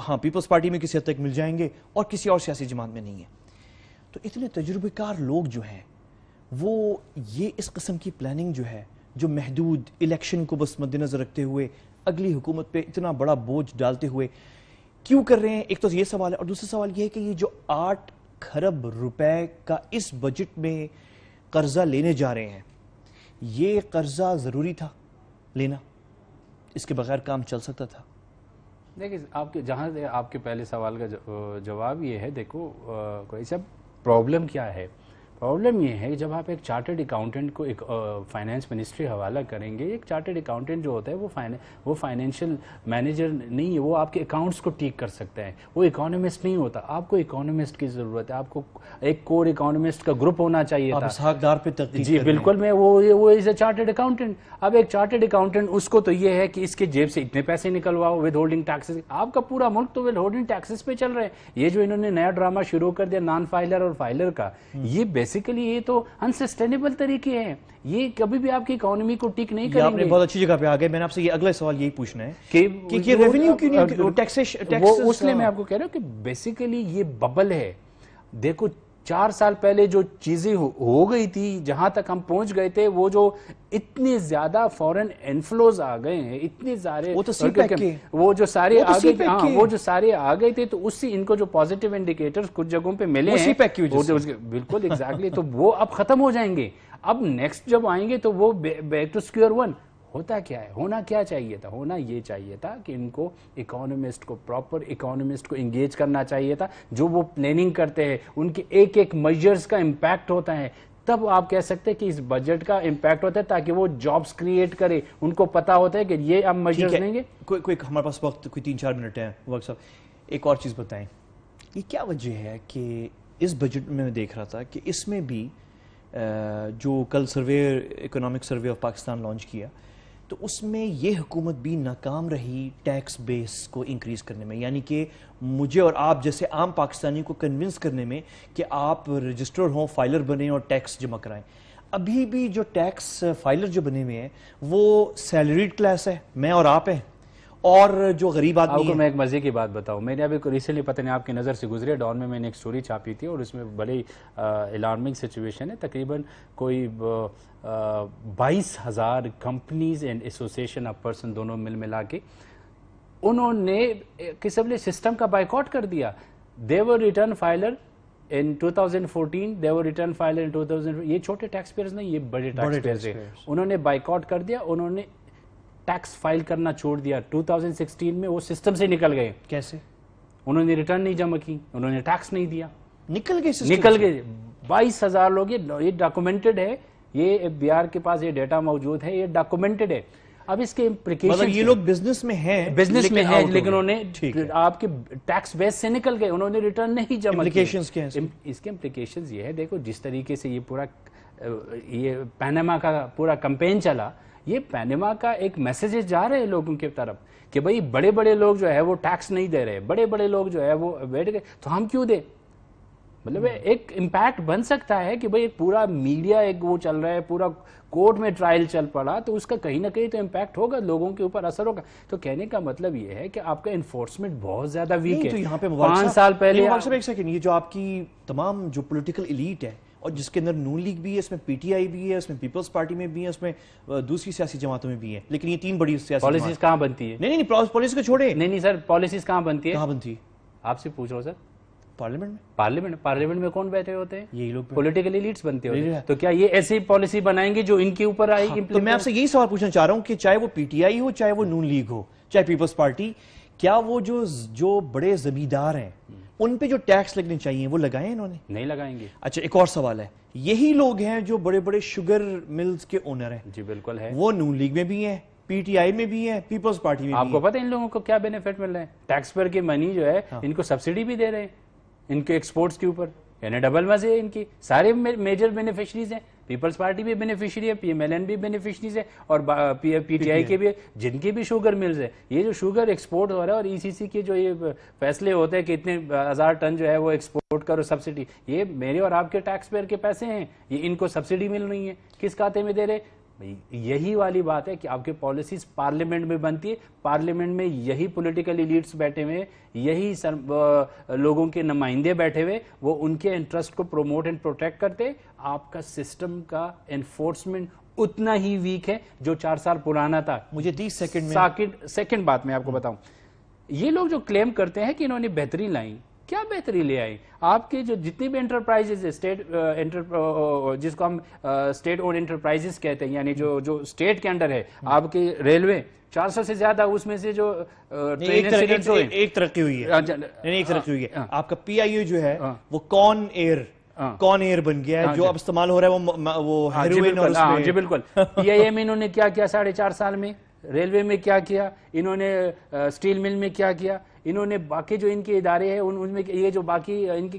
ہاں پیپلز پارٹی میں کسی حد تک مل جائیں گے, اور کسی اور سیاسی جماعت میں نہیں ہے. تو اتنے تجربہ کار لوگ جو ہیں وہ یہ اس قسم کی پلاننگ جو ہے, جو محدود الیکشن کو بس مد نظر رکھتے ہوئے اگلی حکومت پہ اتنا بڑا بوجھ ڈالتے ہوئے کیوں کر رہے ہیں؟ ایک تو یہ سوال ہے, اور دوسرا سوال یہ ہے کہ یہ جو 8 کھرب روپے کا اس بجٹ میں قرضہ لینے جا رہے ہیں, یہ قرضہ ضروری تھا لینا؟ اس کے بغیر کام چل سکتا تھا؟ دیکھیں آپ کے جہاں سے آپ کے پہلے سوال کا جواب یہ ہے, دیکھو کوئی صاحب پرابلم کیا ہے. پرابلم یہ ہے کہ جب آپ ایک چارٹرڈ اکاؤنٹنٹ کو ایک فائنینس منسٹری حوالہ کریں گے, ایک چارٹرڈ اکاؤنٹنٹ جو ہوتا ہے وہ فائنینشیل مینیجر نہیں ہے, وہ آپ کے اکاؤنٹس کو ٹھیک کر سکتا ہے, وہ اکانومسٹ نہیں ہوتا. آپ کو اکانومسٹ کی ضرورت ہے, آپ کو ایک کور اکانومسٹ کا گروپ ہونا چاہیے تھا. اسحاق ڈار پہ تحقیق جی بالکل, میں وہ از اے چارٹرڈ اکاؤنٹنٹ. اب ایک چارٹرڈ اکاؤنٹنٹ اس کو تو یہ ہے کہ اس کے جیب سے اتنے پیسے نکلواؤ ود ہولڈنگ ٹیکسز. آپ کا پورا ملک تو ود ہولڈنگ ٹیکسز پہ چل رہے ہیں. یہ جو انہوں نے نیا ڈرامہ شروع کر دیا نان فائلر اور فائلر کا, یہ بیسیکلی یہ تو انسسٹینیبل طریقے ہیں, یہ کبھی بھی آپ کی اکانومی کو ٹک نہیں کریں گے. آپ نے بہت اچھی جگہ پہ آ گئے. میں نے آپ سے یہ اگلا سوال یہی پوچھنا ہے کہ ریونیو کیوں نہیں, وہ اس لیے میں آپ کو کہہ رہا ہوں کہ بیسیکلی یہ ببل ہے. دیکھو 4 سال پہلے جو چیزیں ہو گئی تھی، جہاں تک ہم پہنچ گئے تھے، وہ جو اتنے زیادہ فورن انفلوز آ گئے ہیں، اتنے سارے وہ تو سی پیک کے وہ جو سارے آ گئے، ہاں وہ جو سارے آ گئے تھے، تو اس سے ان کو جو پازیٹیو انڈیکیٹرز کچھ جگہوں پہ ملے ہیں بالکل ایگزیکٹلی، تو وہ اب ختم ہو جائیں گے. اب نیکسٹ جب آئیں گے تو وہ بیک ٹو اسکوئر ون. ہوتا کیا ہے، ہونا کیا چاہیے تھا؟ ہونا یہ چاہیے تھا کہ ان کو اکانومسٹ کو، پراپر اکانومسٹ کو انگیج کرنا چاہیے تھا. جو وہ پلاننگ کرتے ہیں، ان کے ایک ایک میجرز کا امپیکٹ ہوتا ہے. تب آپ کہہ سکتے ہیں کہ اس بجٹ کا امپیکٹ ہوتا ہے، تاکہ وہ جابس کریٹ کرے. ان کو پتا ہوتا ہے کہ یہ ہم میجرز لیں گے. کوئی ہمارے پاس وقت کوئی 3-4 منٹ ہے. وقت صاحب ایک اور چیز بتائیں، یہ کیا وجہ ہے کہ اس بجٹ میں دیکھ رہا تھا کہ اس میں بھی جو کل survey, economic survey of Pakistan launch کیا، تو اس میں یہ حکومت بھی ناکام رہی ٹیکس بیس کو انکریز کرنے میں. یعنی کہ مجھے اور آپ جیسے عام پاکستانی کو کنونس کرنے میں کہ آپ رجسٹر ہوں، فائلر بنیں اور ٹیکس جمع کرائیں. ابھی بھی جو ٹیکس فائلر جو بنے ہوئے ہیں وہ سیلریڈ کلاس ہے، میں اور آپ ہیں، اور جو غریب آدمی آپ کو میں ایک مزے کی بات بتاؤں. میں نے ابھی ریسنٹلی، پتہ نہیں آپ کی نظر سے گزرے، ڈان میں نے ایک سٹوری چھاپی تھی، اور اس میں بڑی الارمنگ سچویشن ہے. تقریباً کوئی 22,000 companies and association of person, دونوں ملا کے انہوں نے کسی نے سسٹم کا بائیکاٹ کر دیا. دے ور return filer in 2014, they were return filer in 2000. یہ چھوٹے ٹیکس پیئرز نہیں، یہ بڑے ٹیکس پیئرز ہیں. انہوں نے بائیکاٹ کر دیا، انہوں نے ٹیکس فائل کرنا چھوڑ دیا. 2016 میں وہ سسٹم سے نکل گئے. کیسے؟ انہوں نے ریٹرن نہیں جمع کی، انہوں نے ٹیکس نہیں دیا، نکل گئے. 22,000 لوگ. یہ ڈاکومنٹڈ ہے، یہ بہار کے پاس یہ ڈیٹا موجود ہے، یہ ڈاکومنٹڈ ہے. اب اس کے امپلیکیشن، یہ لوگ بزنس میں ہیں، لیکن انہوں نے آپ کے ٹیکس بیس سے نکل گئے، انہوں نے ریٹرن نہیں جمع کیا. اس کے امپلیکیشنز یہ ہے، دیکھو جس طریقے سے یہ پورا یہ پیناما کا پورا کمپین چلا، یہ پیناما کا ایک میسیجز جا رہے ہیں لوگوں کی طرف کہ بھئی بڑے بڑے لوگ جو ہے وہ ٹیکس نہیں دے رہے، بڑے بڑے لوگ جو ہے وہ بیٹھ گئے، تو ہم کیوں دیں؟ مطلب ایک امپیکٹ بن سکتا ہے کہ بھئی پورا میڈیا ایک وہ چل رہا ہے، پورا کورٹ میں ٹرائل چل پڑا، تو اس کا کہیں نہ کہیں تو امپیکٹ ہوگا، لوگوں کے اوپر اثر ہوگا. تو کہنے کا مطلب یہ ہے کہ آپ کا انفورسمنٹ بہت زیادہ ویک ہے. تو یہاں پہ 5 سال پہلے ایک سیکنڈ، یہ جو آپ کی تمام جو پولیٹیکل ایلیٹ ہے، اور جس کے اندر نون لیگ بھی ہے، اس میں پی ٹی آئی بھی ہے، اس میں پیپلز پارٹی میں بھی ہے، اس میں دوسری سیاسی جماعتوں میں بھی ہے، لیکن یہ 3 بڑی سیاسی پالیسیز کہاں بنتی ہے؟ نہیں پالیسی کو چھوڑے. نہیں سر، پالیسیز کہاں بنتی ہے؟ کہاں بنتی؟ آپ سے پوچھ رہا ہوں سر. پارلیمنٹ میں کون بیٹھے ہوتے ہیں؟ یہی لوگ پولیٹیکل ایلیٹس بنتے ہوتے ہیں. تو کیا یہ ایسی پالیسی بنائیں گے جو ان کے اوپر آئے گی؟ تو میں آپ سے یہی سوال پوچھنا چاہ رہا ہوں کہ چاہے وہ پی ٹی آئی ہو، چاہے وہ نون لیگ ہو، چاہے پیپلز پارٹی، کیا وہ جو بڑے زمیندار ہیں ان پہ جو ٹیکس لگنے چاہیے وہ لگائیں انہوں نے؟ نہیں لگائیں گے. اچھا ایک اور سوال ہے، یہی لوگ ہیں جو بڑے بڑے شوگر ملز کے اونر ہیں. جی بالکل ہے. وہ نون لیگ میں بھی ہیں، پی ٹی آئی میں بھی ہے، پیپلز پارٹی میں بھی ہے. آپ کو پتہ ہے ان لوگوں کو کیا بینیفٹ مل رہا ہے؟ ٹیکس پر کی منی جو ہے ان کو سبسڈی بھی دے رہے ہیں ان کے ایکسپورٹس کے اوپر، یعنی ڈبل مزے ان کی. سارے میجر بینیفیشریز ہیں. پیپلز پارٹی بھی بینیفیشری ہے، پی ایم ایل این بھی بینیفیشریز ہے، اور پی ٹی آئی کے بھی، جن کے بھی شوگر ملز ہے. یہ جو شوگر ایکسپورٹ ہو رہا ہے، اور ای سی سی کے جو یہ فیصلے ہوتے ہیں کہ اتنے 1000 ٹن جو ہے وہ ایکسپورٹ کرو سبسڈی، یہ میرے اور آپ کے ٹیکس پیئر کے پیسے ہیں، یہ ان کو سبسڈی مل رہی ہے. کس کھاتے میں دے رہے؟ یہی والی بات ہے کہ آپ کے پالیسیز پارلیمنٹ میں بنتی ہے. پارلیمنٹ میں یہی پولیٹیکل ایلیٹس بیٹھے ہوئے، یہی لوگوں کے نمائندے بیٹھے ہوئے، وہ ان کے انٹرسٹ کو پروموٹ اینڈ پروٹیکٹ کرتے. آپ کا سسٹم کا انفورسمنٹ اتنا ہی ویک ہے جو 4 سال پرانا تھا. مجھے 30 سیکنڈ میں سیکنڈ بات میں آپ کو بتاؤں. یہ لوگ جو کلیم کرتے ہیں کہ انہوں نے بہتری لائی، کیا بہتری لے آئی؟ آپ کے جو جتنی بھی انٹرپرائزز ہے، جس کو ہم اسٹیٹ اونڈ انٹرپرائزز کہتے ہیں، یعنی جو اسٹیٹ کے انڈر ہے، آپ کی ریلوے 400 سے زیادہ، اس میں سے جو ایک ترقی ہوئی ہے. آپ کا پی آئی او جو ہے وہ کون ایئر بن گیا ہے، جو اب استعمال ہو رہا ہے وہ ہیروئن. اور جی بالکل. پی آئی اے میں انہوں نے کیا کیا 4.5 سال میں؟ ریلوے میں کیا کیا انہوں نے؟ اسٹیل مل میں کیا کیا انہوں نے؟ باقی جو ان کے ادارے ہیں ان میں، یہ جو باقی ان کے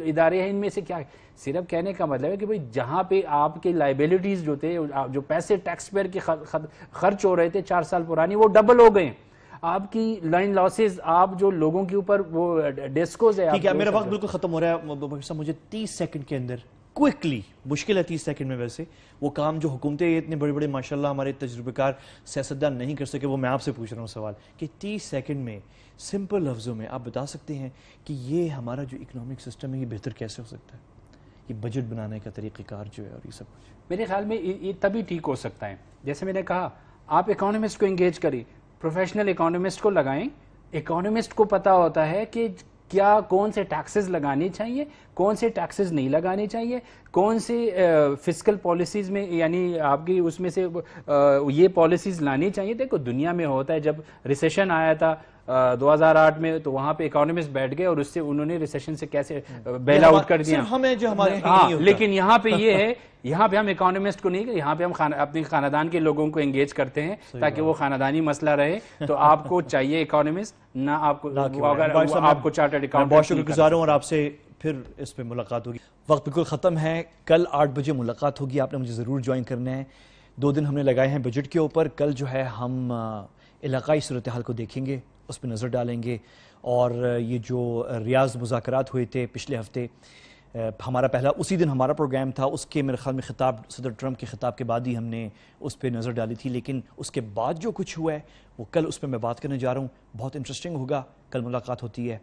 ادارے ہیں، ان میں سے کیا؟ صرف کہنے کا مطلب ہے کہ بھئی جہاں پہ آپ کے لائبلٹیز جو تھے، جو پیسے ٹیکس پیئر کے خرچ ہو رہے تھے 4 سال پرانی، وہ ڈبل ہو گئے. آپ کی لائن لاسز، آپ جو لوگوں کے اوپر وہ ڈیسکوز ہے. ٹھیک ہے، میرا وقت بالکل ختم ہو رہا ہے. مجھے 30 سیکنڈ کے اندر کوئکلی، مشکل ہے 30 سیکنڈ میں ویسے، وہ کام جو حکومتیں اتنے بڑے بڑے ماشاءاللہ ہمارے تجربہ کار سیاستدان نہیں کر سکے، وہ میں آپ سے پوچھ رہا ہوں سوال کہ 30 سیکنڈ میں سمپل لفظوں میں آپ بتا سکتے ہیں کہ یہ ہمارا جو اکنامک سسٹم ہے یہ بہتر کیسے ہو سکتا ہے؟ یہ بجٹ بنانے کا طریقہ کار جو ہے اور یہ سب کچھ؟ میرے خیال میں یہ تبھی ٹھیک ہو سکتا ہے، جیسے میں نے کہا آپ اکانومسٹ کو انگیج کریں، پروفیشنل اکانومسٹ کو لگائیں. اکانومسٹ کو پتا ہوتا ہے کہ کیا کون سے ٹیکسز لگانے چاہیے، کون سے ٹیکسز نہیں لگانے چاہیے، کون سے فسکل پالیسیز میں یعنی آپ کی اس میں سے یہ پالیسیز لانی چاہیے. دیکھو دنیا میں ہوتا ہے، جب ریسیشن آیا تھا 2008 میں تو وہاں پہ اکانومسٹ بیٹھ گئے اور اس سے انہوں نے ریسیشن سے کیسے بیل آؤٹ کر دیا. صرف ہمیں جو ہمارے ہاں لیکن یہاں پہ یہ ہے، یہاں پہ ہم اکانومسٹ کو نہیں، یہاں پہ ہم اپنی خاندان کے لوگوں کو انگیج کرتے ہیں تاکہ وہ خاندانی مسئلہ رہے. تو آپ کو چاہیے اکانومسٹ، نہ آپ کو اگر آپ کو چارٹرڈ اکاؤنٹنٹ. بہت شکر گزار ہوں اور آپ سے پھر اس پہ ملاقات ہوگی. وقت بالکل ختم ہے. کل 8 بجے ملاقات ہوگی. آپ نے مجھے ضرور جوائن کرنا ہے. 2 دن ہم نے لگائے ہیں بجٹ کے اوپر. کل جو ہے ہم علاقائی صورتحال کو دیکھیں گے، اس پہ نظر ڈالیں گے. اور یہ جو ریاض مذاکرات ہوئے تھے پچھلے ہفتے، ہمارا پہلا اسی دن ہمارا پروگرام تھا. اس کے میرے خیال میں خطاب صدر ٹرمپ کے خطاب کے بعد ہی ہم نے اس پہ نظر ڈالی تھی. لیکن اس کے بعد جو کچھ ہوا ہے وہ کل اس پہ میں بات کرنے جا رہا ہوں. بہت انٹرسٹنگ ہوگا. کل ملاقات ہوتی ہے.